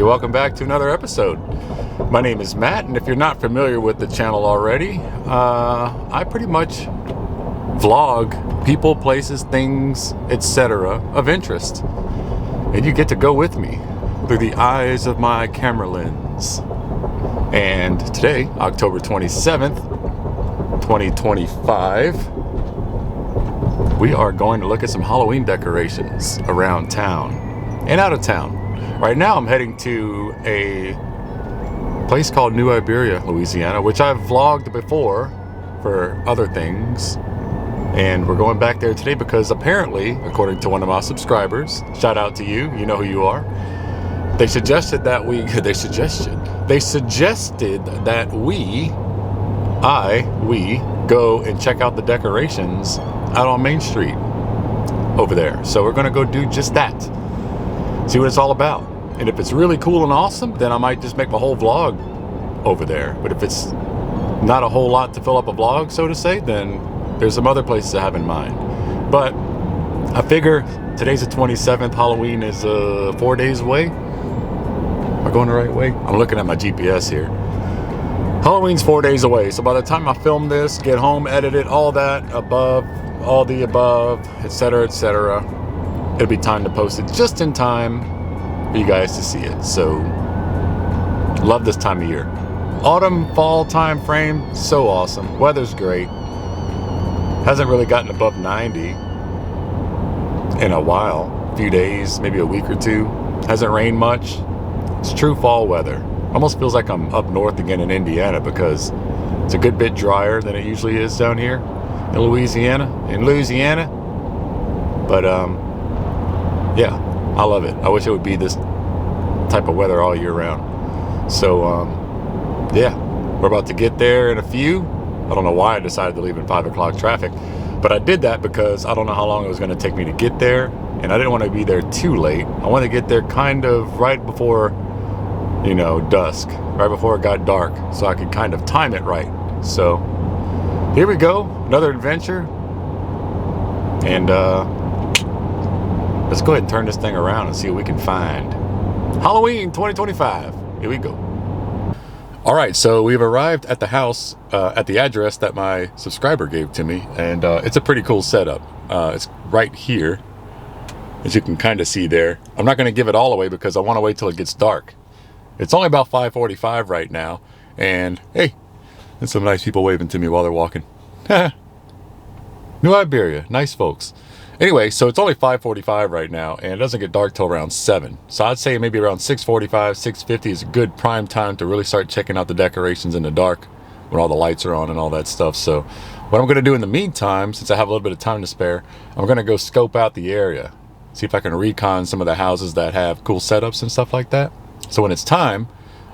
everybody, welcome back to another episode. My name is Matt, and if you're not familiar with the channel already, I pretty much vlog people, places, things, etc. of interest. And you get to go with me through the eyes of my camera lens. And today, October 27th, 2025, we are going to look at some Halloween decorations around town and out of town. Right now I'm heading to a place called New Iberia, Louisiana, which I've vlogged before for other things. And we're going back there today because apparently, according to one of my subscribers, shout out to you, you know who you are, they suggested that we go and check out the decorations out on Main Street over there. So we're gonna go do just that. See what it's all about. And if it's really cool and awesome, then I might just make my whole vlog over there. But if it's not a whole lot to fill up a vlog, so to say, then there's some other places I have in mind. But I figure today's the 27th, Halloween is 4 days away. Am I going the right way? I'm looking at my GPS here. Halloween's 4 days away, so by the time I film this, get home, edit it, all that above, all the above, etc., etc., it'll be time to post it just in time for you guys to see it. So, love this time of year. Autumn, fall time frame, so awesome. Weather's great. Hasn't really gotten above 90 in a while. A few days, maybe a week or two. Hasn't rained much. It's true fall weather. Almost feels like I'm up north again in Indiana because it's a good bit drier than it usually is down here in Louisiana. But yeah, I love it. I wish it would be this type of weather all year round. So yeah, we're about to get there in a few. I don't know why I decided to leave in 5 o'clock traffic, but I did that because I don't know how long it was going to take me to get there, and I didn't want to be there too late. I wanted to get there kind of right before, you know, dusk, right before it got dark, so I could kind of time it right. So here we go, another adventure, and let's go ahead and turn this thing around and see what we can find. Halloween 2025, here we go. All right, so we've arrived at the house, at the address that my subscriber gave to me, and it's a pretty cool setup. It's right here, as you can kind of see there. I'm not going to give it all away because I want to wait till it gets dark. It's only about 5:45 right now, and hey, there's some nice people waving to me while they're walking. New Iberia, nice folks. Anyway, so it's only 5:45 right now, and it doesn't get dark till around 7. So I'd say maybe around 6:45, 6:50 is a good prime time to really start checking out the decorations in the dark when all the lights are on and all that stuff. So what I'm going to do in the meantime, since I have a little bit of time to spare, I'm going to go scope out the area, see if I can recon some of the houses that have cool setups and stuff like that. So when it's time,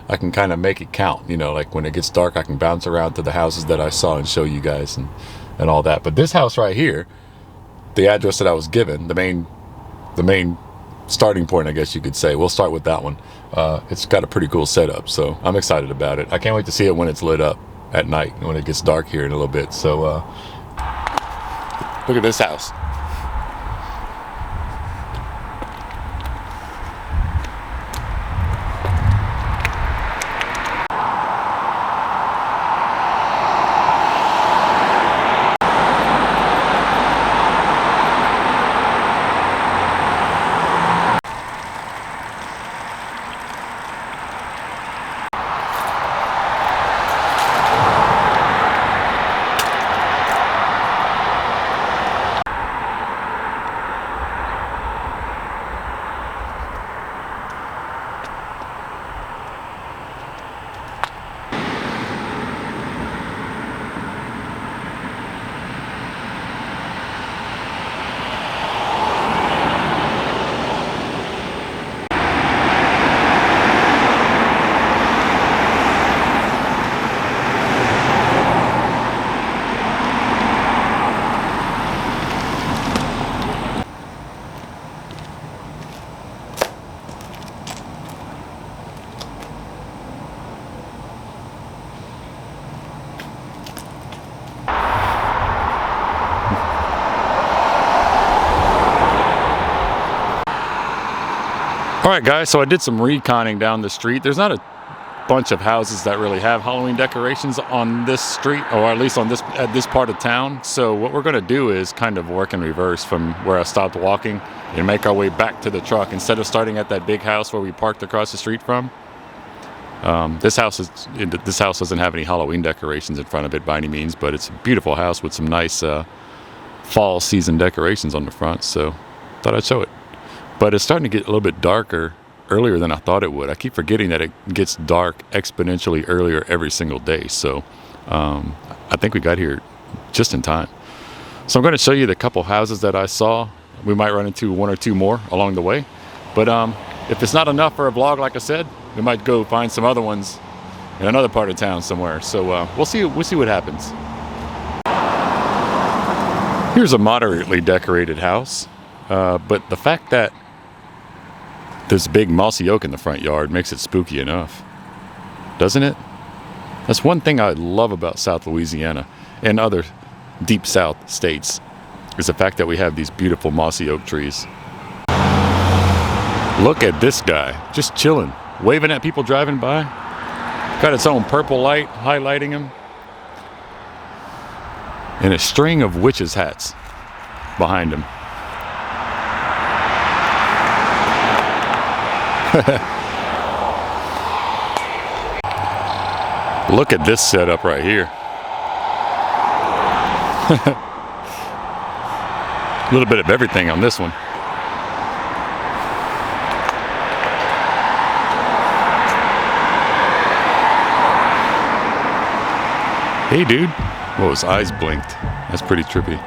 I can kind of make it count. You know, like when it gets dark, I can bounce around to the houses that I saw and show you guys and all that. But this house right here, the address that I was given, the main starting point, I guess you could say. We'll start with that one. It's got a pretty cool setup, so I'm excited about it. I can't wait to see it when it's lit up at night, when it gets dark here in a little bit. So look at this house. All right, guys, so I did some reconning down the street. There's not a bunch of houses that really have Halloween decorations on this street, or at least on at this part of town. So what we're going to do is kind of work in reverse from where I stopped walking and make our way back to the truck instead of starting at that big house where we parked across the street from. This house doesn't have any Halloween decorations in front of it by any means, but it's a beautiful house with some nice fall season decorations on the front. So thought I'd show it. But it's starting to get a little bit darker earlier than I thought it would. I keep forgetting that it gets dark exponentially earlier every single day. So I think we got here just in time. So I'm going to show you the couple houses that I saw. We might run into one or two more along the way. But if it's not enough for a vlog, like I said, we might go find some other ones in another part of town somewhere. So we'll see what happens. Here's a moderately decorated house. But the fact that there's a big mossy oak in the front yard makes it spooky enough, doesn't it? That's one thing I love about South Louisiana and other deep South states, is the fact that we have these beautiful mossy oak trees. Look at this guy, just chilling, waving at people driving by. Got its own purple light highlighting him. And a string of witches' hats behind him. Look at this setup right here. A little bit of everything on this one. Hey dude. Whoa, his eyes blinked. That's pretty trippy.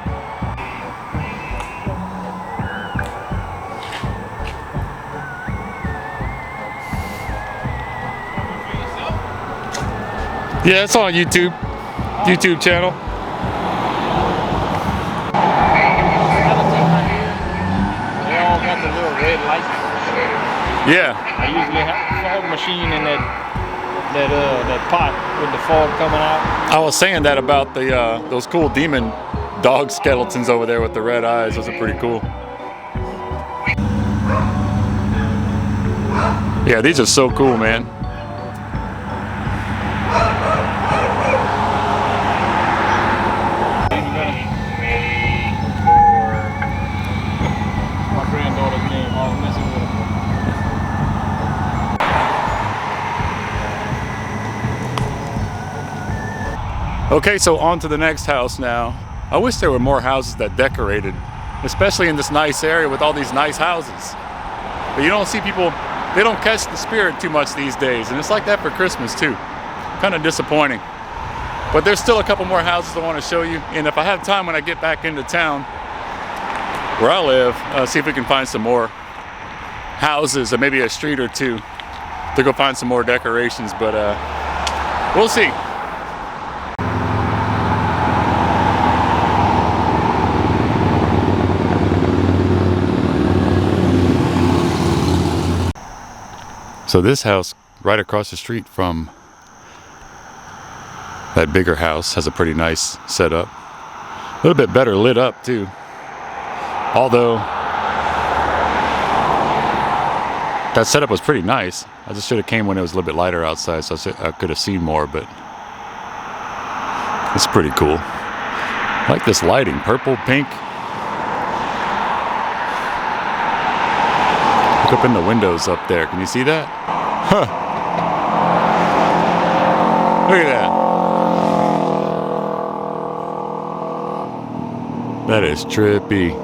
Yeah, it's on YouTube channel. They all got the little red lights. Yeah. I usually have a fog machine in that pot with the fog coming out. I was saying that about the those cool demon dog skeletons over there with the red eyes. Those are pretty cool. Yeah, these are so cool, man. Okay, so on to the next house now. I wish there were more houses that decorated, especially in this nice area with all these nice houses. But you don't see people, they don't catch the spirit too much these days, and it's like that for Christmas too. Kind of disappointing. But there's still a couple more houses I want to show you, and if I have time when I get back into town where I live, see if we can find some more houses, or maybe a street or two, to go find some more decorations, but we'll see. So this house right across the street from that bigger house has a pretty nice setup. A little bit better lit up too. Although that setup was pretty nice. I just should have came when it was a little bit lighter outside, so I could have seen more, but it's pretty cool. I like this lighting, purple, pink. Look up in the windows up there. Can you see that? Huh. Look at that. That is trippy.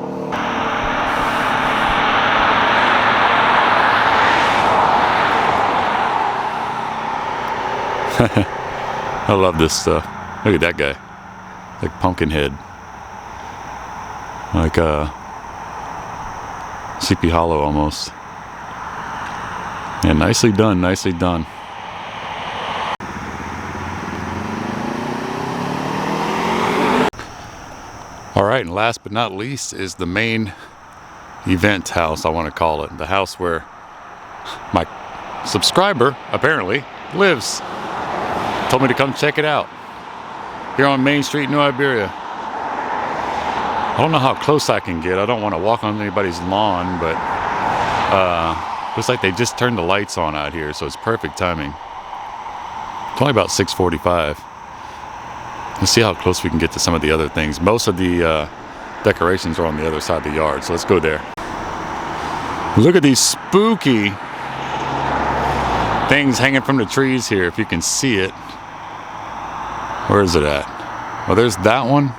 I love this stuff. Look at that guy. Like Pumpkinhead. Like Sleepy Hollow almost. Yeah, nicely done, nicely done. All right, and last but not least is the main event house, I want to call it. The house where my subscriber, apparently, lives. Told me to come check it out. Here on Main Street, New Iberia. I don't know how close I can get. I don't want to walk on anybody's lawn, but Looks like they just turned the lights on out here, so it's perfect timing. It's only about 6:45. Let's see how close we can get to some of the other things. Most of the decorations are on the other side of the yard, so let's go there. Look at these spooky things hanging from the trees here, if you can see it. Where is it at? Well, there's that one,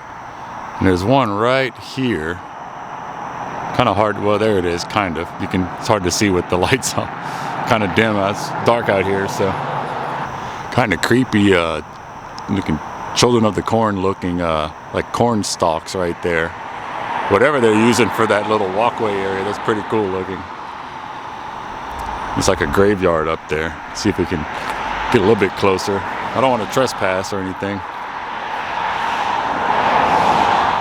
and there's one right here. Kind of hard, well, there it is, kind of. It's hard to see with the lights on. Kind of dim, it's dark out here, so. Kind of creepy looking, children of the corn looking, like corn stalks right there. Whatever they're using for that little walkway area, that's pretty cool looking. It's like a graveyard up there. See if we can get a little bit closer. I don't want to trespass or anything.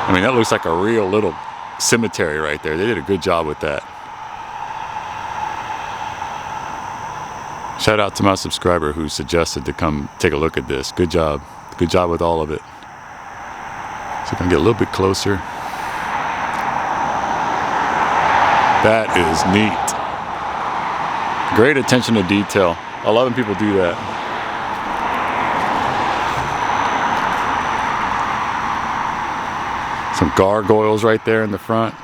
I mean, that looks like a real little cemetery right there. They did a good job with that. Shout out to my subscriber who suggested to come take a look at this. Good job. Good job with all of it. See if I can get a little bit closer. That is neat. Great attention to detail. I love when people do that. Some gargoyles right there in the front.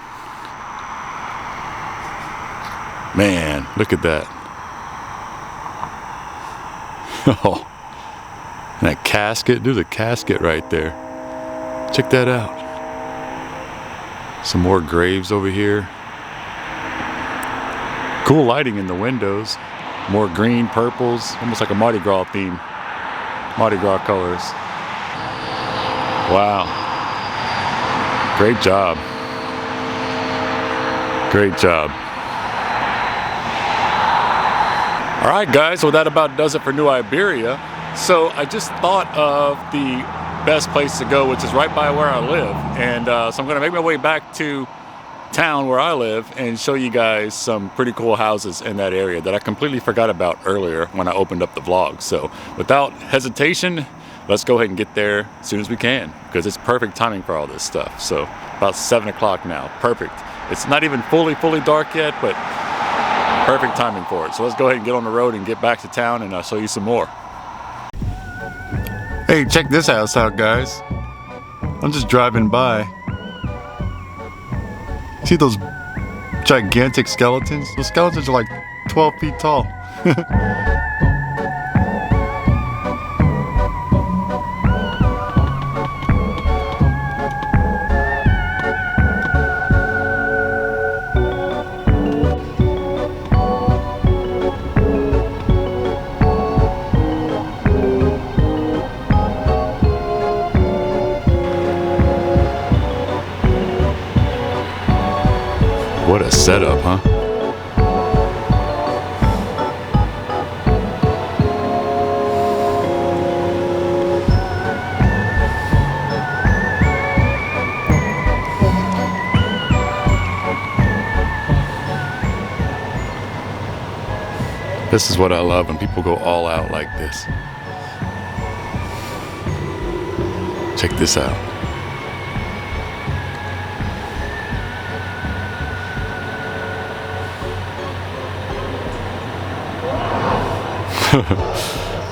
Man, look at that. Oh, and that casket. There's a casket right there. Check that out. Some more graves over here. Cool lighting in the windows. More green, purples, almost like a Mardi Gras theme. Mardi Gras colors. Wow. Great job. Great job. All right, guys, well, that about does it for New Iberia. So I just thought of the best place to go, which is right by where I live. And so I'm gonna make my way back to town where I live and show you guys some pretty cool houses in that area that I completely forgot about earlier when I opened up the vlog. So without hesitation, let's go ahead and get there as soon as we can, because it's perfect timing for all this stuff. So about 7 o'clock now, perfect. It's not even fully dark yet, but perfect timing for it. So let's go ahead and get on the road and get back to town, and I'll show you some more. Hey, check this house out, guys. I'm just driving by. See those gigantic skeletons? Those skeletons are like 12 feet tall. What a setup, huh? This is what I love when people go all out like this. Check this out.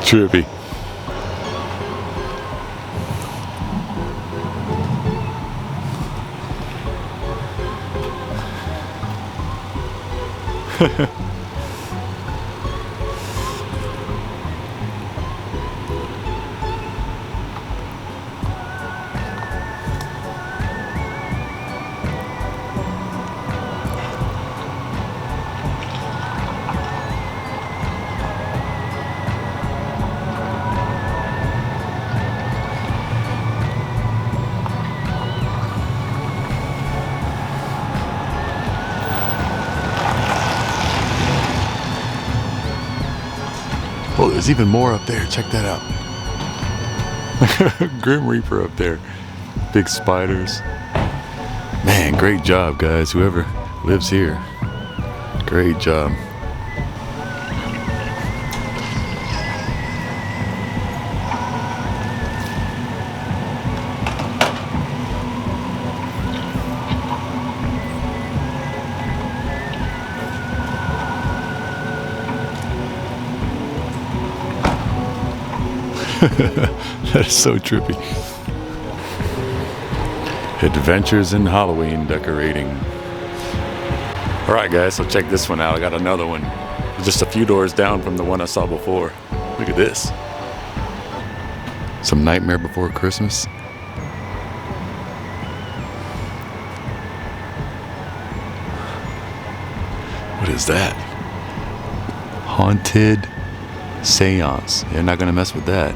Trippy. Oh, there's even more up there. Check that out. Grim Reaper up there. Big spiders. Man, great job, guys. Whoever lives here. Great job. That is so trippy. Adventures in Halloween decorating. All right, guys, so check this one out. I got another one. Just a few doors down from the one I saw before. Look at this. Some Nightmare Before Christmas. What is that? Haunted Seance. You're not gonna mess with that.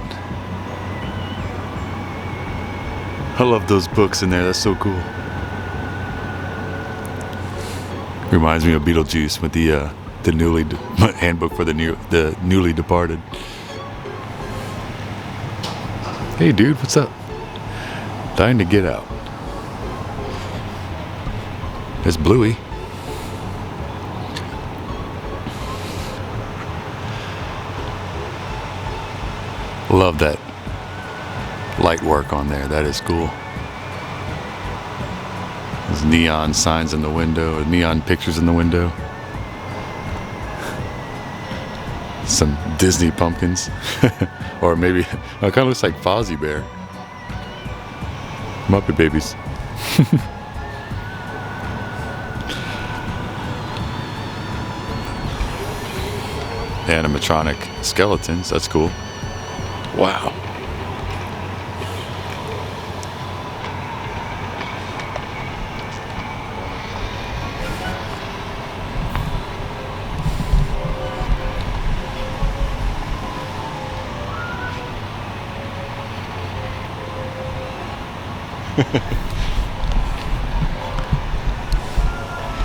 I love those books in there. That's so cool. Reminds me of Beetlejuice with the handbook for the newly departed. Hey, dude, what's up? Dying to get out. There's Bluey. Love that light work on there. That is cool. There's neon signs in the window, neon pictures in the window. Some Disney pumpkins. Or maybe, it kind of looks like Fozzie Bear. Muppet Babies. Animatronic skeletons, that's cool. Wow.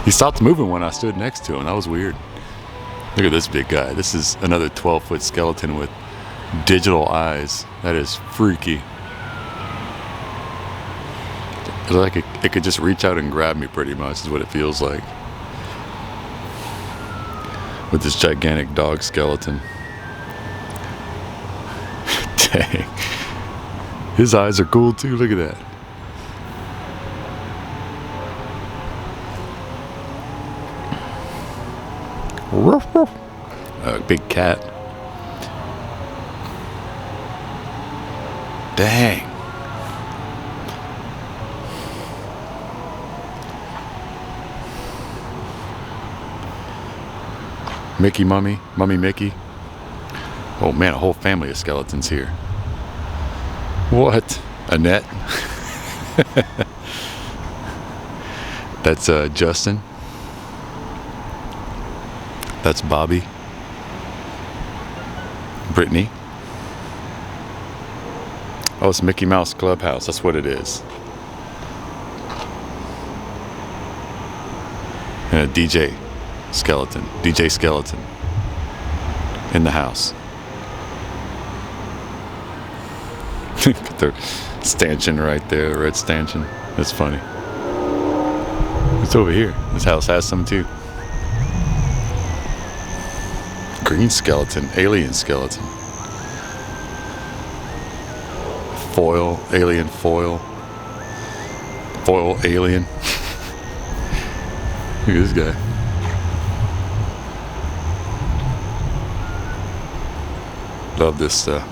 He stopped moving when I stood next to him. That was weird. Look at this big guy. This is another 12-foot skeleton with digital eyes. That is freaky. It's like it could just reach out and grab me pretty much is what it feels like. With this gigantic dog skeleton. Dang. His eyes are cool too. Look at that. A big cat. Dang. Mickey Mummy Mickey. Oh man, a whole family of skeletons here. What? Annette? That's Justin. That's Bobby. Brittany. Oh, it's Mickey Mouse Clubhouse. That's what it is. And a DJ skeleton. DJ skeleton. In the house. Their stanchion right there. The red stanchion. That's funny. It's over here. This house has some too. Green skeleton. Alien skeleton. Foil, alien foil. Foil alien. Look at this guy. Love this stuff.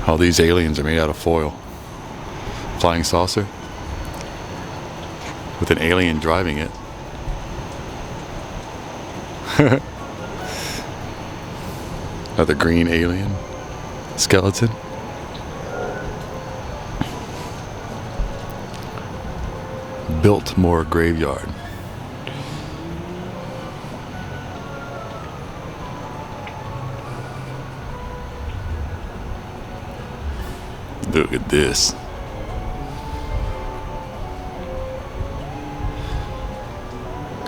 All these aliens are made out of foil. Flying saucer. With an alien driving it. Another green alien. Skeleton. Biltmore Graveyard. Look at this.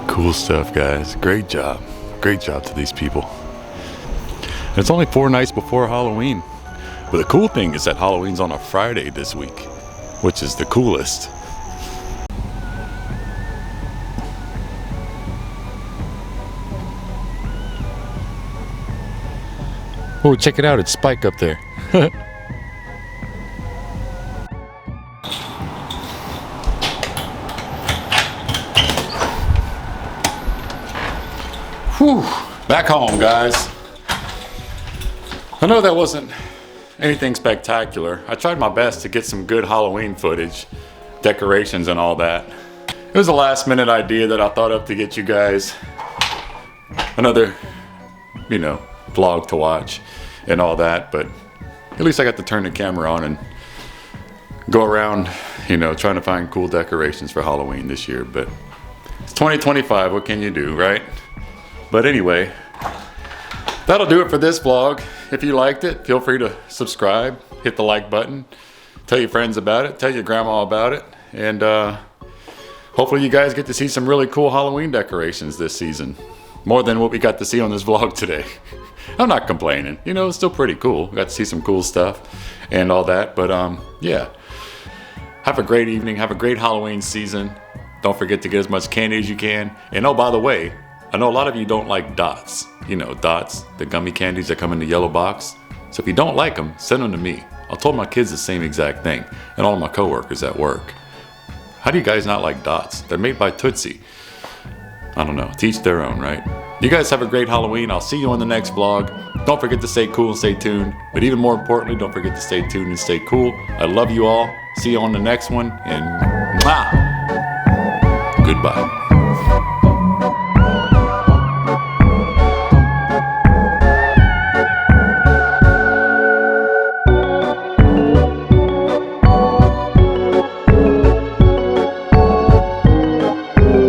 Cool stuff, guys. Great job. Great job to these people. And it's only 4 nights before Halloween. But the cool thing is that Halloween's on a Friday this week, which is the coolest. Oh, check it out. It's Spike up there. Whew. Back home, guys. I know that wasn't anything spectacular. I tried my best to get some good Halloween footage, decorations and all that. It was a last minute idea that I thought of to get you guys another, you know, vlog to watch and all that, but at least I got to turn the camera on and go around, you know, trying to find cool decorations for Halloween this year. But it's 2025, what can you do, right? But anyway, that'll do it for this vlog. If you liked it, feel free to subscribe, hit the like button, tell your friends about it, tell your grandma about it, and hopefully you guys get to see some really cool Halloween decorations this season. More than what we got to see on this vlog today. I'm not complaining, you know, it's still pretty cool. We got to see some cool stuff and all that, but yeah. Have a great evening, have a great Halloween season. Don't forget to get as much candy as you can. And oh, by the way, I know a lot of you don't like dots. You know, dots, the gummy candies that come in the yellow box. So if you don't like them, send them to me. I told my kids the same exact thing, and all of my coworkers at work. How do you guys not like dots? They're made by Tootsie. I don't know, to each their own, right? You guys have a great Halloween. I'll see you on the next vlog. Don't forget to stay cool and stay tuned. But even more importantly, don't forget to stay tuned and stay cool. I love you all. See you on the next one, and mwah! Goodbye.